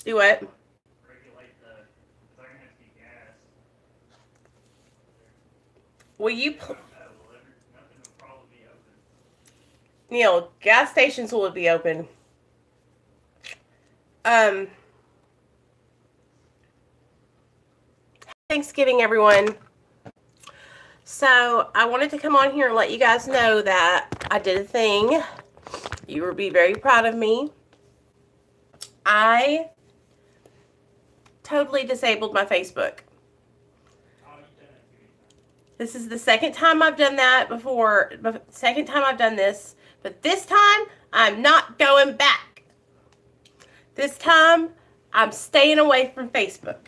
Do what? Regulate the, because they're gonna have to get gas. Will I you, said, I don't know. Well, nothing will probably be open. gas stations will be open. Um, Thanksgiving, everyone. So I wanted to come on here and let you guys know that I did a thing. You will be very proud of me. I totally disabled my Facebook. Oh, you've done that too many times. This is the second time I've done that before. Second time I've done this. But this time, I'm not going back. This time, I'm staying away from Facebook.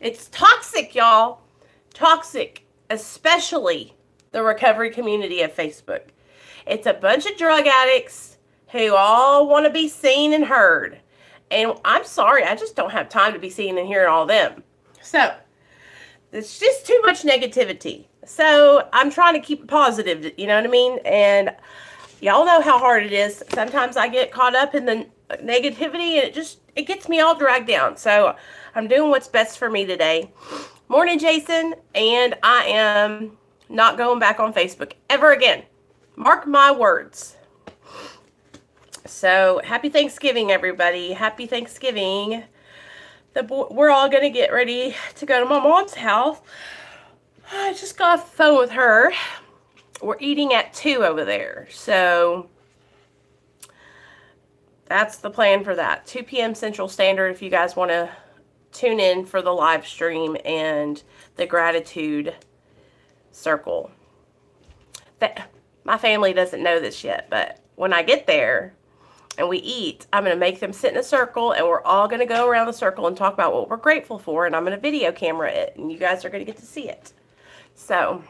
It's toxic, y'all. Toxic, especially the recovery community of Facebook. It's a bunch of drug addicts who all want to be seen and heard. And I'm sorry, I just don't have time to be seen and hearing all them. So, it's just too much negativity. So, I'm trying to keep it positive, you know what I mean? And y'all know how hard it is. Sometimes I get caught up in the negativity and it gets me all dragged down. So, I'm doing what's best for me today. Morning, Jason. And I am not going back on Facebook ever again. Mark my words. So, happy Thanksgiving, everybody. Happy Thanksgiving. We're all going to get ready to go to my mom's house. I just got off the phone with her. We're eating at 2 over there. So, that's the plan for that. 2 p.m. Central Standard if you guys want to tune in for the live stream and the gratitude circle. My family doesn't know this yet, but when I get there and we eat, I'm going to make them sit in a circle and we're all going to go around the circle and talk about what we're grateful for, and I'm going to video camera it and you guys are going to get to see it. So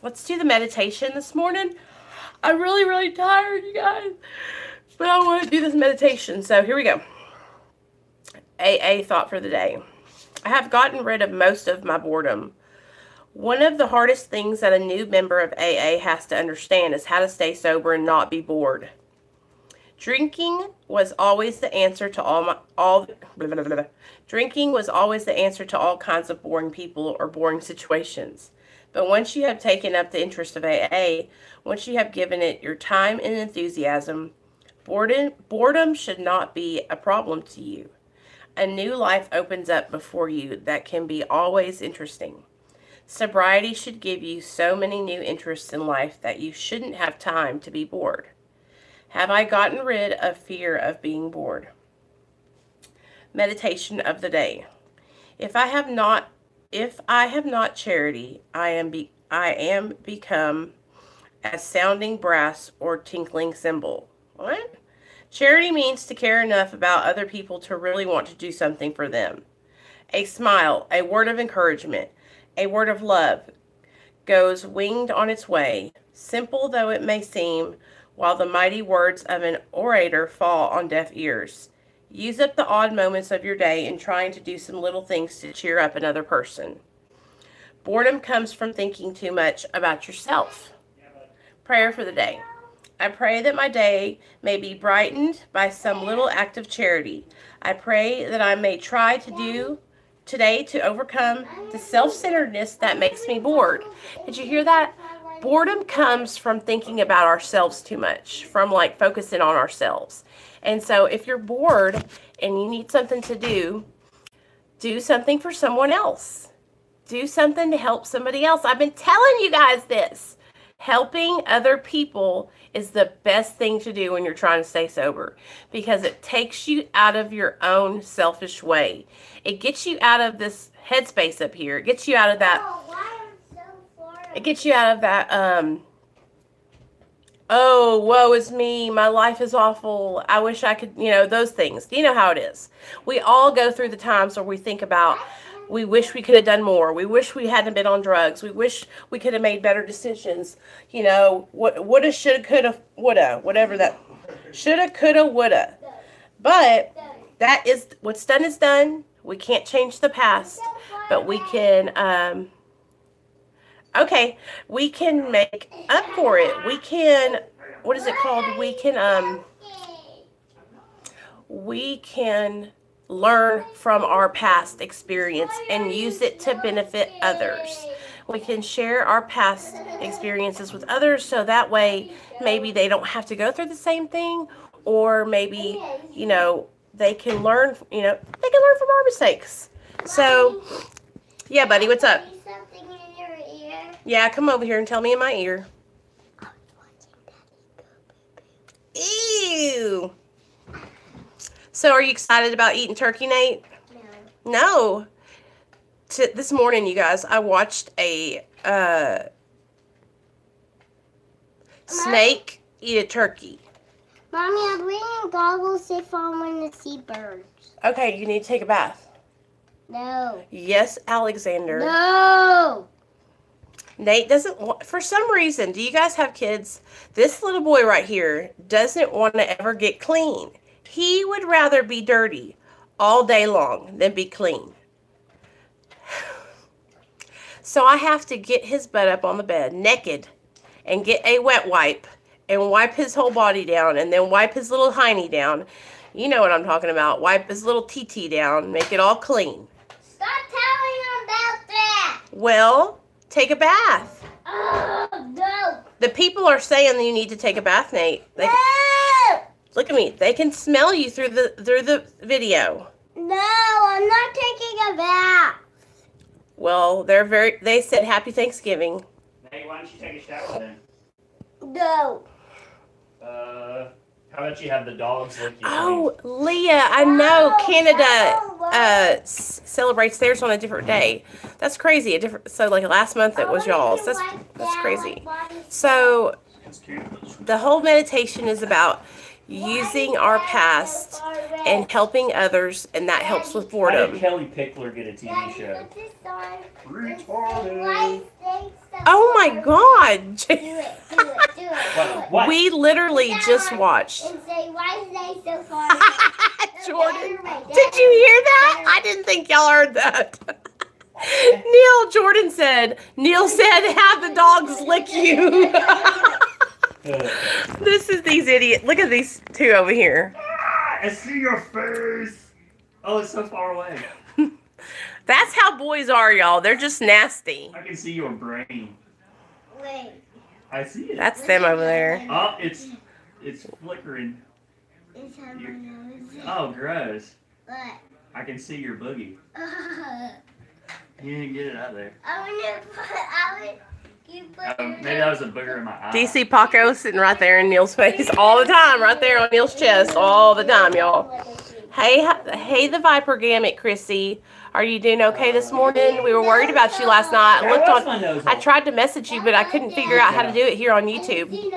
let's do the meditation this morning. I'm really, really tired, you guys, but I want to do this meditation. So here we go. AA thought for the day. I have gotten rid of most of my boredom. One of the hardest things that a new member of AA has to understand is how to stay sober and not be bored. Drinking was always the answer to Drinking was always the answer to all kinds of boring people or boring situations. But once you have taken up the interest of AA, once you have given it your time and enthusiasm, boredom should not be a problem to you. A new life opens up before you that can be always interesting. Sobriety should give you so many new interests in life that you shouldn't have time to be bored. Have I gotten rid of fear of being bored? Meditation of the day. If I have not charity, I am become as sounding brass or tinkling cymbal. What? Charity means to care enough about other people to really want to do something for them. A smile, a word of encouragement, a word of love goes winged on its way, simple though it may seem, while the mighty words of an orator fall on deaf ears. Use up the odd moments of your day in trying to do some little things to cheer up another person. Boredom comes from thinking too much about yourself. Prayer for the day. I pray that my day may be brightened by some little act of charity. I pray that I may try to do today to overcome the self-centeredness that makes me bored. Did you hear that? Boredom comes from thinking about ourselves too much, from like focusing on ourselves. And so if you're bored and you need something to do something for someone else. Do something to help somebody else. I've been telling you guys this. Helping other people is the best thing to do when you're trying to stay sober, because it takes you out of your own selfish way. It gets you out of this headspace up here. It gets you out of that. It gets you out of that, oh, woe is me, my life is awful, I wish I could, those things. You know how it is. We all go through the times where we think about, we wish we could have done more. We wish we hadn't been on drugs. We wish we could have made better decisions. Woulda, shoulda, coulda, woulda, whatever that, shoulda, coulda, woulda. But that is, what's done is done. We can't change the past, but we can, we can make up for it. We can, what is it called? We can learn from our past experience and use it to benefit others. We can share our past experiences with others so that way maybe they don't have to go through the same thing, or maybe, they can learn, they can learn from our mistakes. So, yeah, buddy, what's up? Something in your ear. Yeah, come over here and tell me in my ear. Ew. So are you excited about eating turkey, Nate? No. This morning, you guys, I watched a snake eat a turkey. Mommy, I'm wearing goggles if I want to see birds. Okay, you need to take a bath. No. Yes, Alexander. No. Nate doesn't want, for some reason, do you guys have kids? This little boy right here doesn't want to ever get clean. He would rather be dirty all day long than be clean. So I have to get his butt up on the bed naked and get a wet wipe and wipe his whole body down and then wipe his little hiney down. You know what I'm talking about. Wipe his little TT down, make it all clean. Stop telling him about that. Well, take a bath. Oh, no. The people are saying that you need to take a bath, Nate. No. Look at me. They can smell you through the video. No, I'm not taking a bath. Well, they said happy Thanksgiving. Hey, why don't you take a shower then? No. How about you have the dogs lick you? Oh, Leah, I know Canada celebrates theirs on a different day. That's crazy. So like last month it was y'all's. That's crazy. So the whole meditation is about using our past and helping others, and that helps with How boredom. did Kelly Pickler get a TV show? Retarded. Oh my God! Do it. What? We literally just watched. And say, why is they so far? Jordan, did you hear that? I didn't think y'all heard that. Neil said, have the dogs lick you. This is these idiots. Look at these two over here. I see your face. Oh, it's so far away. That's how boys are, y'all. They're just nasty. I can see your brain. Wait. I see it. That's them over there. Oh, it's flickering. It's on my nose. Oh, gross. What? I can see your boogie. You didn't get it out there. Maybe that was a booger in my eye. Do you see Paco sitting right there in Neil's face all the time, right there on Neil's chest all the time, y'all? Hey, the Viper Gamut, Chrissy. Are you doing okay this morning? We were worried about you last night. I tried to message you, but I couldn't figure out how to do it here on YouTube. You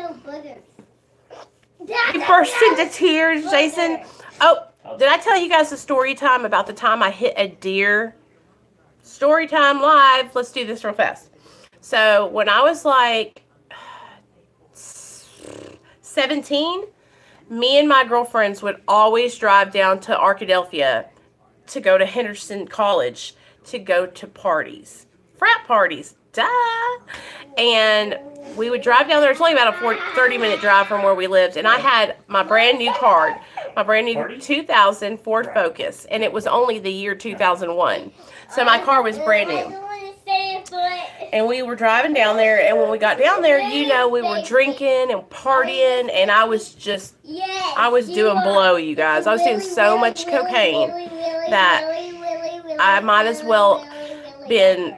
burst into tears, Jason. Oh, did I tell you guys the story time about the time I hit a deer? Story time live. Let's do this real fast. So when I was like 17, me and my girlfriends would always drive down to Arkadelphia to go to Henderson College to go to parties. Frat parties. Duh. And we would drive down there. It's only about a 30-minute drive from where we lived. And I had my brand new car, my brand new 2000 Ford Focus. And it was only the year 2001. So my car was brand new. And we were driving down there, and when we got down there, we were drinking and partying, and I was doing blow, you guys. I was doing so much cocaine that I might as well been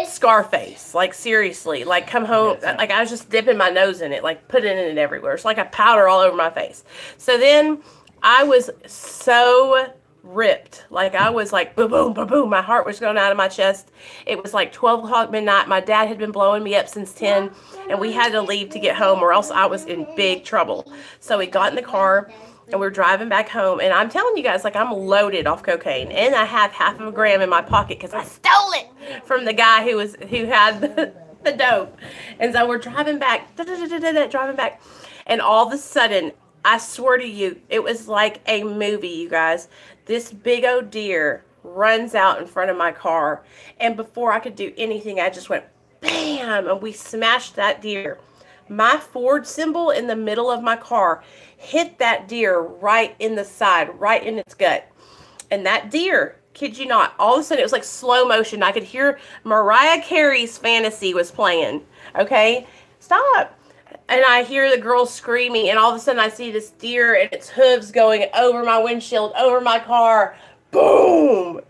Scarface, like seriously, like come home, like I was just dipping my nose in it, like putting it everywhere. It's like a powder all over my face. So then I was so ripped. Like I was like boom, boom, boom, boom. My heart was going out of my chest. It was like 12 o'clock midnight. My dad had been blowing me up since 10, and we had to leave to get home or else I was in big trouble. So we got in the car and we were driving back home, and I'm telling you guys, like I'm loaded off cocaine, and I have half of a gram in my pocket because I stole it from the guy who had the dope. And so we're driving back, driving back, and all of a sudden, I swear to you, it was like a movie, you guys. This big old deer runs out in front of my car, and before I could do anything, I just went bam, and we smashed that deer My Ford symbol in the middle of my car hit that deer right in the side, right in its gut. And that deer, kid you not, all of a sudden it was like slow motion. I could hear Mariah Carey's Fantasy was playing. Okay? Stop. And I hear the girl screaming, and all of a sudden I see this deer and its hooves going over my windshield, over my car. Boom!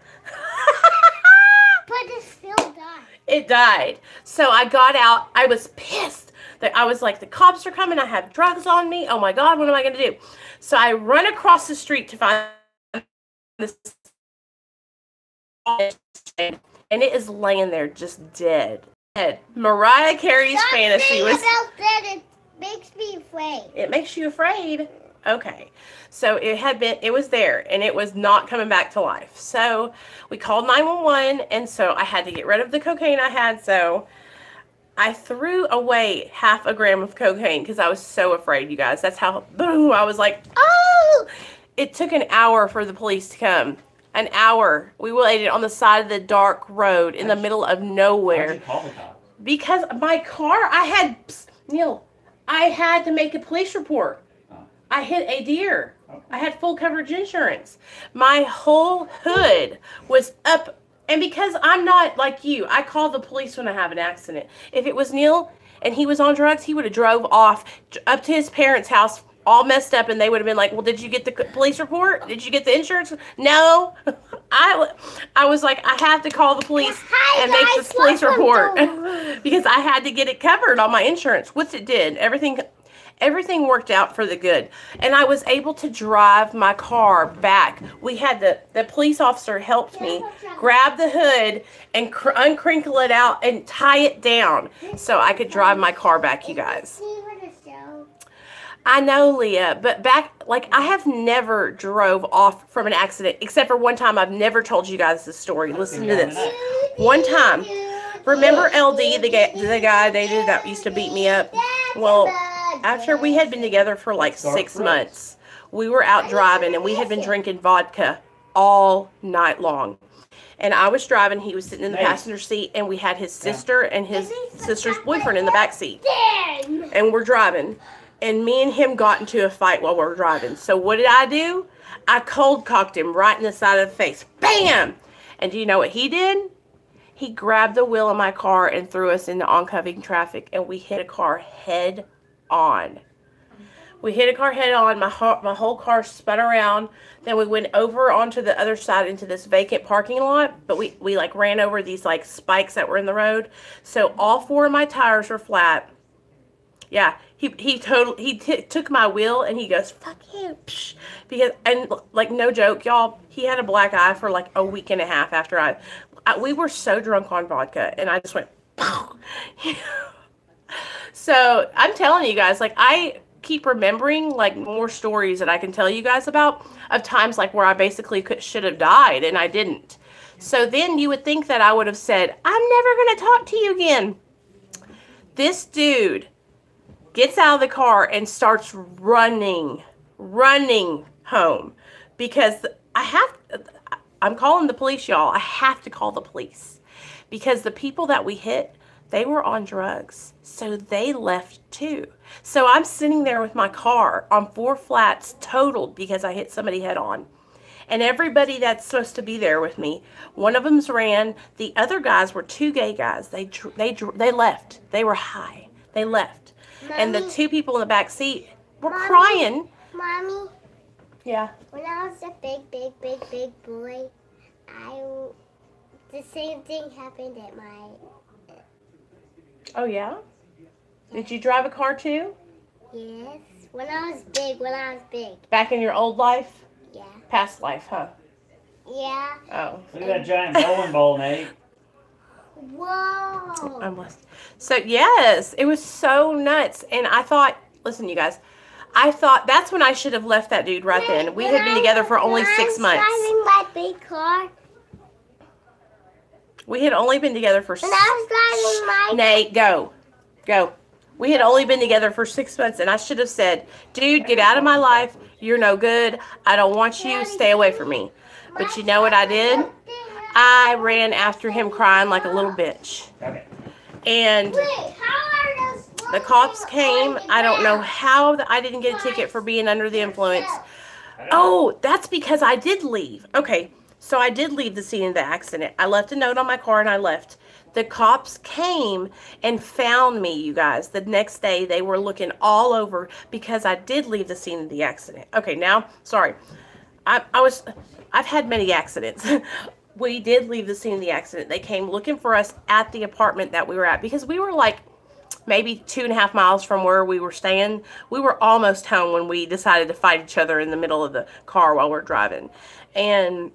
But it still died. It died. So I got out. I was pissed. I was like, the cops are coming. I have drugs on me. Oh my God, what am I going to do? So I run across the street to find this, and it is laying there just dead. Mariah Carey's Fantasy was. About that, it makes me afraid. It makes you afraid. Okay. So it was there, and it was not coming back to life. So we called 911, and so I had to get rid of the cocaine I had. So I threw away half a gram of cocaine because I was so afraid, you guys. That's how, boom, I was like, oh! It took an hour for the police to come. An hour. We waited on the side of the dark road in the middle of nowhere. Why'd you call the cops? Because my car, Neil, I had to make a police report. I hit a deer. I had full coverage insurance. My whole hood was up. And because I'm not like you, I call the police when I have an accident. If it was Neil and he was on drugs, he would have drove off up to his parents' house all messed up, and they would have been like, well, did you get the police report? Did you get the insurance? No. I was like, I have to call the police and make this police report because I had to get it covered on my insurance, which it did. Everything worked out for the good. And I was able to drive my car back. We had the police officer helped me grab the hood and uncrinkle it out and tie it down so I could drive my car back, you guys. I know, Leah, but I have never drove off from an accident, except for one time. I've never told you guys this story. Listen to this. One time, remember LD, the guy I dated that used to beat me up? Well, after we had been together for like 6 months, we were out driving, and we had been drinking vodka all night long. And I was driving, he was sitting in the passenger seat, and we had his sister and his sister's boyfriend in the back seat. And we're driving. And me and him got into a fight while we were driving. So what did I do? I cold cocked him right in the side of the face. Bam! And do you know what he did? He grabbed the wheel of my car and threw us into oncoming traffic. And we hit a car head on. We hit a car head on. My whole car spun around. Then we went over onto the other side into this vacant parking lot. But we like ran over these like spikes that were in the road. So all 4 of my tires were flat. Yeah, he took my wheel and he goes, fuck you, psh. Because, and like no joke, y'all, he had a black eye for like a week and a half after we were so drunk on vodka, and I just went, So I'm telling you guys, like, I keep remembering like more stories that I can tell you guys about of times like where I basically should have died and I didn't. So then you would think that I would have said, I'm never going to talk to you again. This dude gets out of the car and starts running home because I'm calling the police, y'all. I have to call the police because the people that we hit, they were on drugs. So they left too. So I'm sitting there with my car on 4 flats totaled because I hit somebody head on. And everybody that's supposed to be there with me, one of them's ran. The other guys were 2 gay guys. They left. They were high. They left. Mommy, and the 2 people in the back seat were crying. Mommy. Yeah. When I was a big boy, the same thing happened at my. Oh yeah? Did you drive a car too? Yes. When I was big. Back in your old life? Yeah. Past life, huh? Yeah. Oh. Look at that giant bowling ball, Nate. Whoa. I'm blessed. So, yes, it was so nuts. And I thought, listen, you guys, I thought that's when I should have left that dude right then. We had been together for only 6 months. Driving my big car. We had only been together for When I was driving my... Nate, go. We had only been together for 6 months, and I should have said, dude, get out of my life. You're no good. I don't want you. Stay away from me. But you know what I did? I ran after him crying like a little bitch. Okay. And Wait, how are those The cops came. I don't know how I didn't get a ticket for being under the influence. Oh, that's because I did leave. Okay, so I did leave the scene of the accident. I left a note on my car and I left. The cops came and found me, you guys. The next day, they were looking all over because I did leave the scene of the accident. Okay, now, sorry. I've had many accidents. We did leave the scene of the accident. They came looking for us at the apartment that we were at because we were like maybe 2.5 miles from where we were staying. We were almost home when we decided to fight each other in the middle of the car while we're driving. And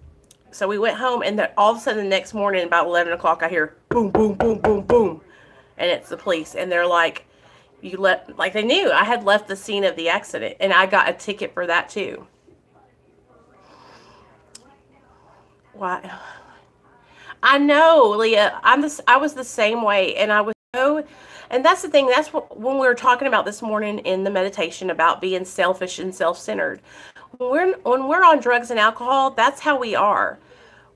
so we went home, and then all of a sudden the next morning, about 11 o'clock, I hear boom, boom, boom, boom, boom. And it's the police. And they're like, like they knew I had left the scene of the accident. And I got a ticket for that too. Why? I know, Leah. I was the same way. And I was so, and that's the thing. That's what, when we were talking about this morning in the meditation about being selfish and self-centered. When we're on drugs and alcohol, that's how we are.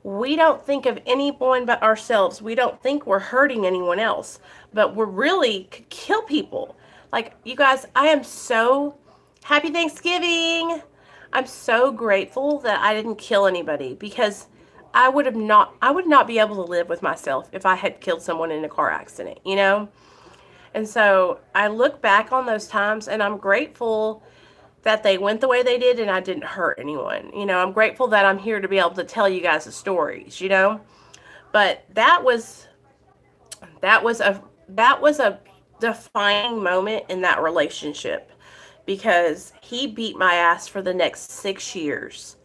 We don't think of anyone but ourselves. We don't think we're hurting anyone else, but we're really could kill people. Like, you guys, I am so happy Thanksgiving. I'm so grateful that I didn't kill anybody because I would not be able to live with myself if I had killed someone in a car accident, you know? And so I look back on those times and I'm grateful that they went the way they did and I didn't hurt anyone. You know, I'm grateful that I'm here to be able to tell you guys the stories, you know. But that was a defining moment in that relationship because he beat my ass for the next 6 years.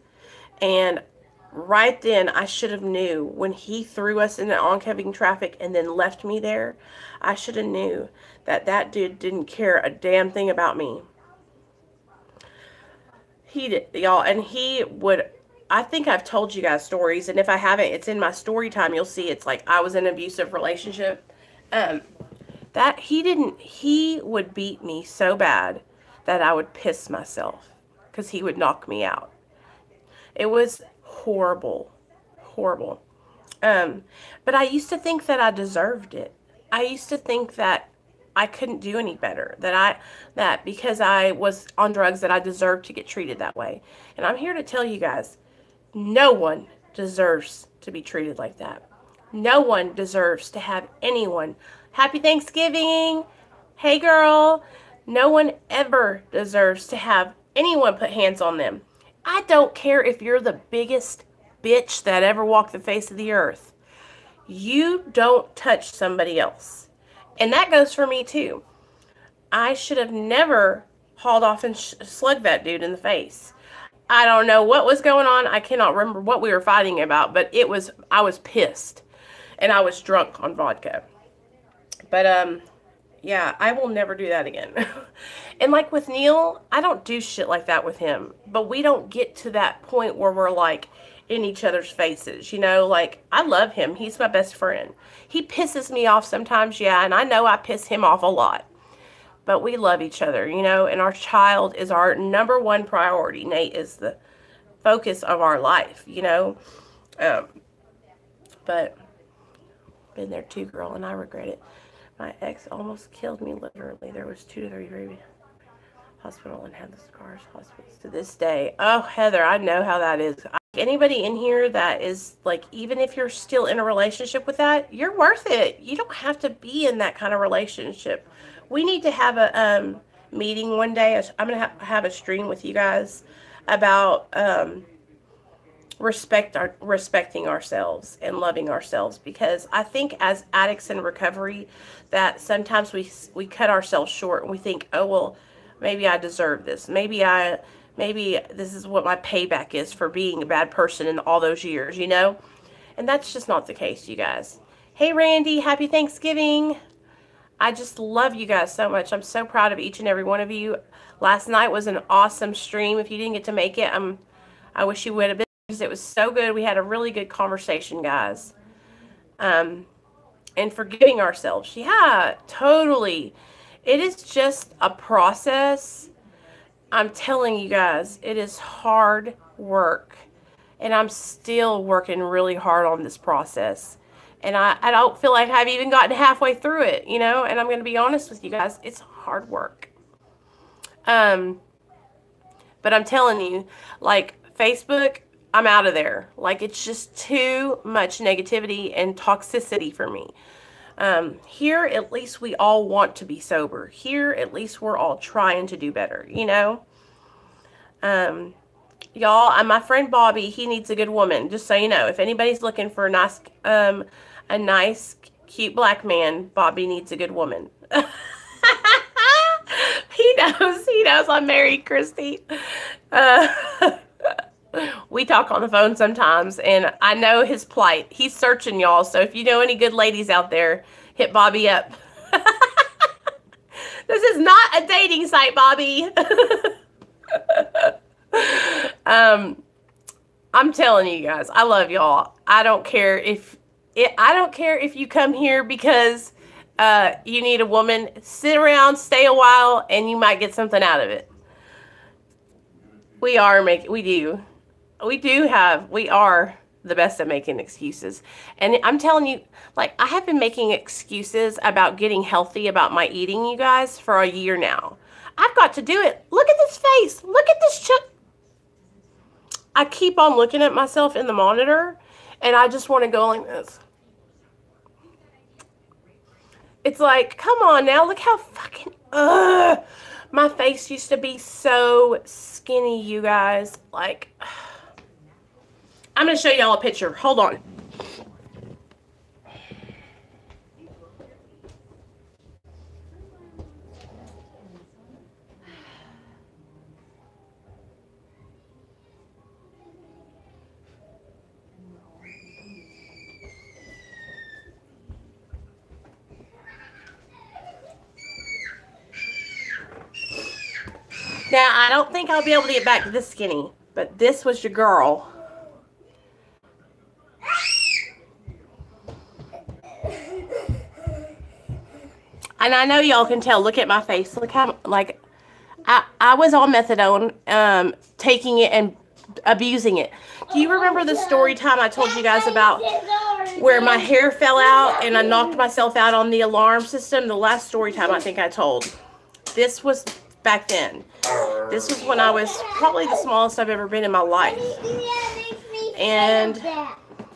And right then I should have knew when he threw us into oncoming traffic and then left me there, I should have knew that that dude didn't care a damn thing about me. He did, y'all, and he would, I think I've told you guys stories, and if I haven't, it's in my story time. You'll see it's like I was in an abusive relationship. That he would beat me so bad that I would piss myself because he would knock me out. It was horrible, horrible. But I used to think that I deserved it. I used to think that I couldn't do any better, that because I was on drugs that I deserved to get treated that way. And I'm here to tell you guys, no one deserves to be treated like that. No one deserves to have anyone. Happy Thanksgiving. Hey girl. No one ever deserves to have anyone put hands on them. I don't care if you're the biggest bitch that ever walked the face of the earth. You don't touch somebody else. And that goes for me too. I should have never hauled off and slugged that dude in the face. I don't know what was going on. I cannot remember what we were fighting about, but I was pissed. And I was drunk on vodka. But, yeah, I will never do that again. And like with Neil, I don't do shit like that with him. But we don't get to that point where we're like in each other's faces, you know, like I love him. He's my best friend. He pisses me off sometimes, yeah, and I know I piss him off a lot. But we love each other, you know, and our child is our number one priority. Nate is the focus of our life, you know. But been there too, girl, and I regret it. My ex almost killed me, literally. There was 2 to 3 baby hospital and had the scars hospitals to this day. Oh, Heather, I know how that is. Anybody in here that is like, even if you're still in a relationship with that, you're worth it. You don't have to be in that kind of relationship. We need to have a meeting one day. I'm going to have a stream with you guys about respecting ourselves and loving ourselves, because I think as addicts in recovery that sometimes we cut ourselves short and we think, oh, well, maybe I deserve this. Maybe this is what my payback is for being a bad person in all those years, you know? And that's just not the case, you guys. Hey, Randy, happy Thanksgiving. I just love you guys so much. I'm so proud of each and every one of you. Last night was an awesome stream. If you didn't get to make it, I wish you would have been, because it was so good. We had a really good conversation, guys. And forgiving ourselves. Yeah, totally. It is just a process. I'm telling you guys, it is hard work. And I'm still working really hard on this process. And I don't feel like I've even gotten halfway through it, you know? And I'm going to be honest with you guys, it's hard work. But I'm telling you, like, Facebook, I'm out of there. Like, it's just too much negativity and toxicity for me. Here, at least we all want to be sober. Here, at least we're all trying to do better, you know? Y'all, my friend Bobby, he needs a good woman. Just so you know, if anybody's looking for a nice, cute black man, Bobby needs a good woman. He knows I'm married, Christy. We talk on the phone sometimes, and I know his plight. He's searching, y'all. So if you know any good ladies out there, hit Bobby up. This is not a dating site, Bobby. I'm telling you guys, I love y'all. I don't care if you come here because you need a woman. Sit around, stay a while, and you might get something out of it. We are the best at making excuses. And I'm telling you, like, I have been making excuses about getting healthy, about my eating, you guys, for a year now. I've got to do it. Look at this face. Look at this I keep on looking at myself in the monitor, and I just want to go like this. It's like, come on now, look how fucking, my face used to be so skinny, you guys. Like, I'm going to show y'all a picture. Hold on. Now, I don't think I'll be able to get back to this skinny, but this was your girl. And I know y'all can tell. Look at my face. Look how, like, I was on methadone, taking it and abusing it. Do you remember the story time I told you guys about where my hair fell out and I knocked myself out on the alarm system? The last story time I think I told. This was back then. This was when I was probably the smallest I've ever been in my life. And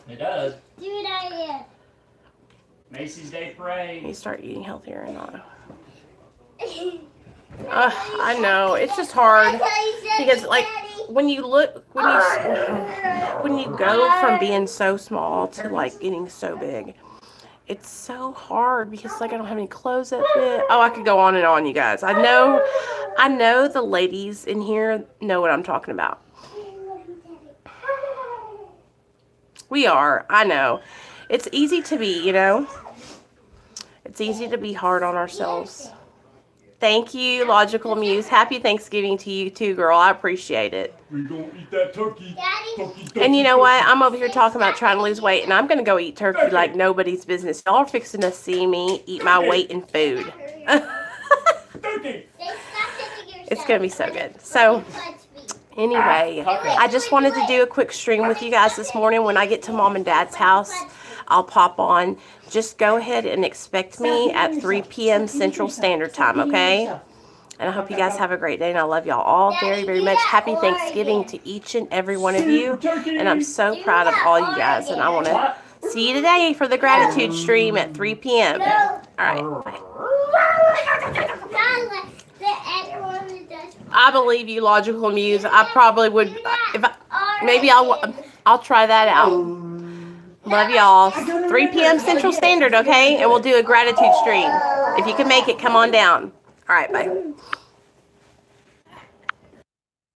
it does. Macy's Day Parade. You start eating healthier and not. I know, it's just hard because, like, when you go from being so small to, like, getting so big, it's so hard because, like, I don't have any clothes that fit. Oh, I could go on and on, you guys. I know the ladies in here know what I'm talking about. We are. I know. It's easy to be, you know. It's easy to be hard on ourselves. Thank you, Logical Muse. Happy Thanksgiving to you too, girl. I appreciate it. We're going to eat that turkey. And you know what? I'm over here talking about trying to lose weight, and I'm going to go eat turkey like nobody's business. Y'all are fixing to see me eat my weight in food. It's going to be so good. So, anyway, I just wanted to do a quick stream with you guys this morning. When I get to Mom and Dad's house, I'll pop on. Just go ahead and expect me at 3 p.m. Central Standard Time, okay? And I hope you guys have a great day, and I love y'all all very, very much. Happy Thanksgiving to each and every one of you, and I'm so proud of all you guys, and I want to see you today for the gratitude stream at 3 p.m. All right, bye. I believe you, Logical Muse. I probably would, maybe I'll try that out. Love y'all. 3 p.m. Central Standard, okay? And we'll do a gratitude stream. If you can make it, come on down. All right, bye.